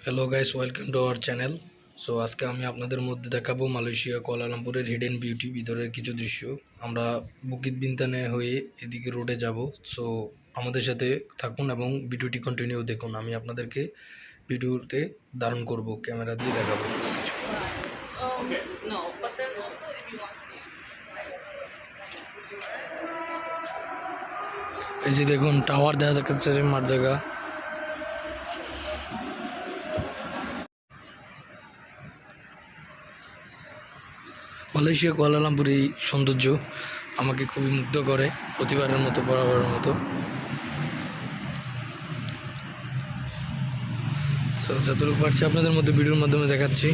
Hello guys, welcome to our channel. So আজকে আমি আপনাদের মধ্যে দেখাবো মালয়েশিয়া কুয়ালালামপুরের হিডেন বিউটি ভিতরের কিছু দৃশ্য। আমরা বুকিত বিনতানে হয়ে এদিকে রোডে যাব। সো আমাদের সাথে থাকুন এবং ভিডিওটি কন্টিনিউ দেখুন। আমি আপনাদেরকে ভিডিওতে ধারণ করব, ক্যামেরা দিয়ে দেখাবো সব কিছু। No, but then also if you want to. এই যে দেখুন, টাওয়ার দেখা যাচ্ছে মার জায়গা। মালয়েশিয়া কুয়ালালামপুর এই সৌন্দর্য আমাকে খুবই মুগ্ধ করে, প্রতিবারের মতো বরাবরের মতো। সো যতটুকু পারছি আপনাদের মধ্যে ভিডিওর মাধ্যমে দেখাচ্ছি।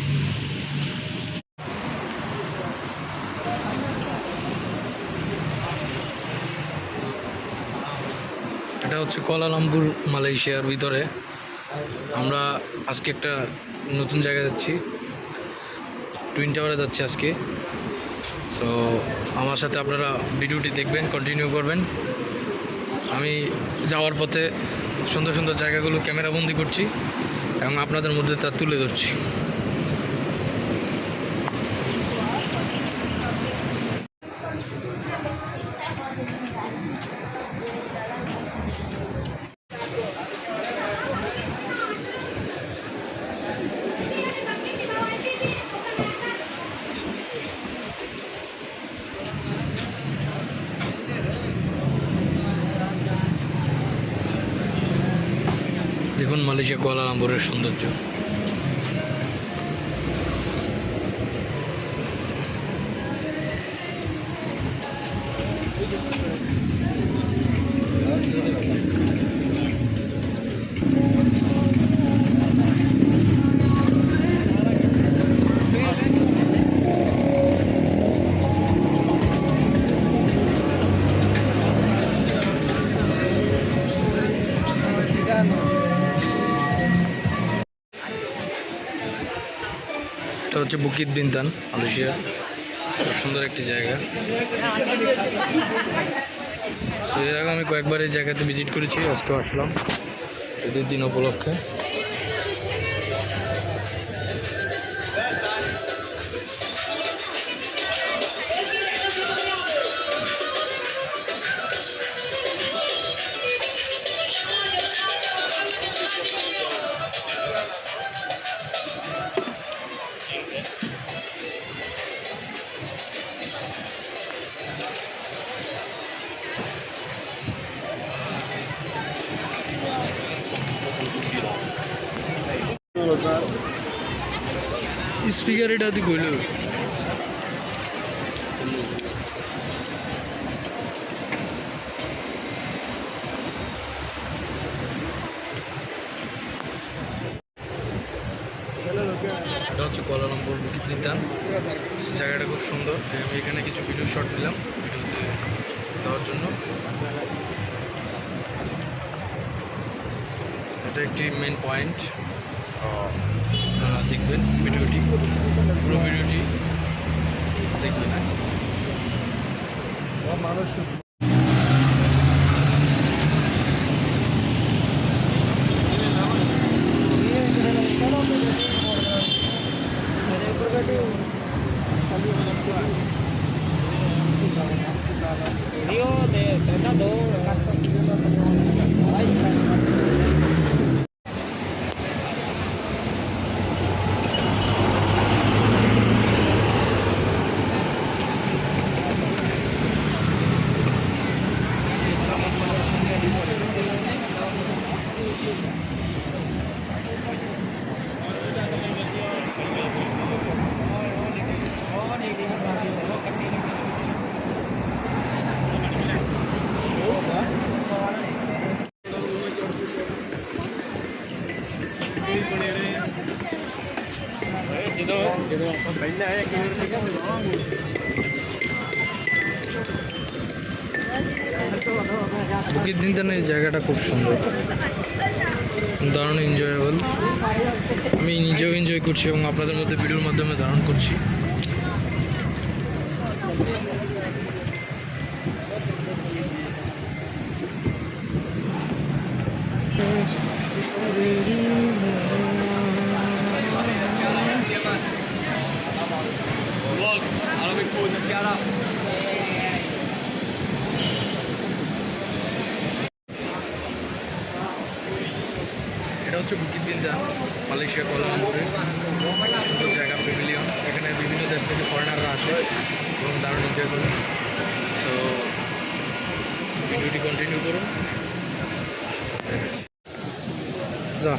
এটা হচ্ছে কুয়ালালামপুর, মালয়েশিয়ার ভিতরে। আমরা আজকে একটা নতুন জায়গায় যাচ্ছি, টুইন টাওয়ারে যাচ্ছি আজকে। সো আমার সাথে আপনারা ভিডিওটি দেখবেন, কন্টিনিউ করবেন। আমি যাওয়ার পথে সুন্দর সুন্দর জায়গাগুলো ক্যামেরাবন্দি করছি এবং আপনাদের মধ্যে তা তুলে ধরছি। দেখুন মালয়েশিয়া কুয়ালালামপুরের সৌন্দর্য। এটা হচ্ছে বুকিত বিনতান, মালয়েশিয়া। খুব সুন্দর একটি জায়গা। তো এর আগে আমি কয়েকবার এই জায়গাতে ভিজিট করেছি, আজকে আসলাম ঈদের দিন উপলক্ষে। স্পিকার এটা তুই কইল এটা হচ্ছে কুয়ালালামপুর বুকিত বিনতান। জায়গাটা খুব সুন্দর। আমি এখানে কিছু ভিডিও শট দিলাম ভিডিওতে দেওয়ার জন্য। এটা একটি মেন পয়েন্ট। আপনারা দেখবেন ভিডিওটি, পুরো ভিডিওটি দেখবেন। বুকিত বিনতানের জায়গাটা খুব সুন্দর, দারুণ এনজয়েবল। আমি নিজেও এনজয় করছি এবং আপনাদের মধ্যে ভিডিওর মাধ্যমে ধারণ করছি। এটা হচ্ছে বুকিত বিন্দান, মালয়েশিয়া কুয়ালালামপুরে সুন্দর জায়গা, প্যাভিলিয়ন। এখানে বিভিন্ন দেশ থেকে ফরেনাররা আসে এবং দারুণ এনজয় করে। সো ভিডিওটি কন্টিনিউ করুন। যা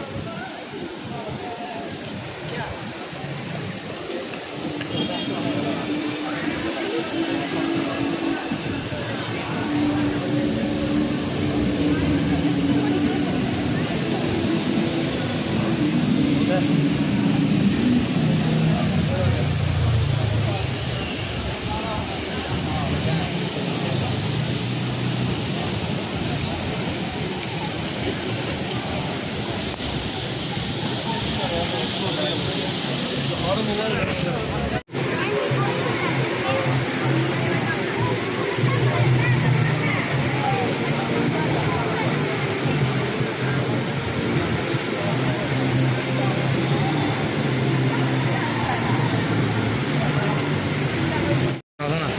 না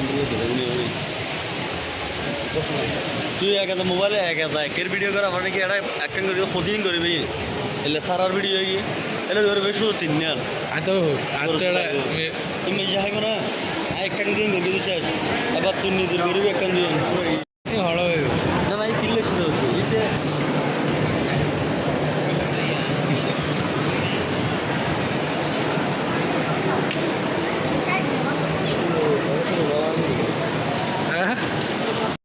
তুই একা মোবাইলে একের ভিডিও করা মানে কি এটা একখান করে ক্ষতিহীন করবি এলে সারার ভিডিও গিয়ে এলে ধরবে শুধু 3 নেন আর তো তুমি যাই না একখান দিন করে দিছে আবার তুই নিজের করবি একখান দিন হড় হয়ে না ভাই কিনলে শুরু হচ্ছে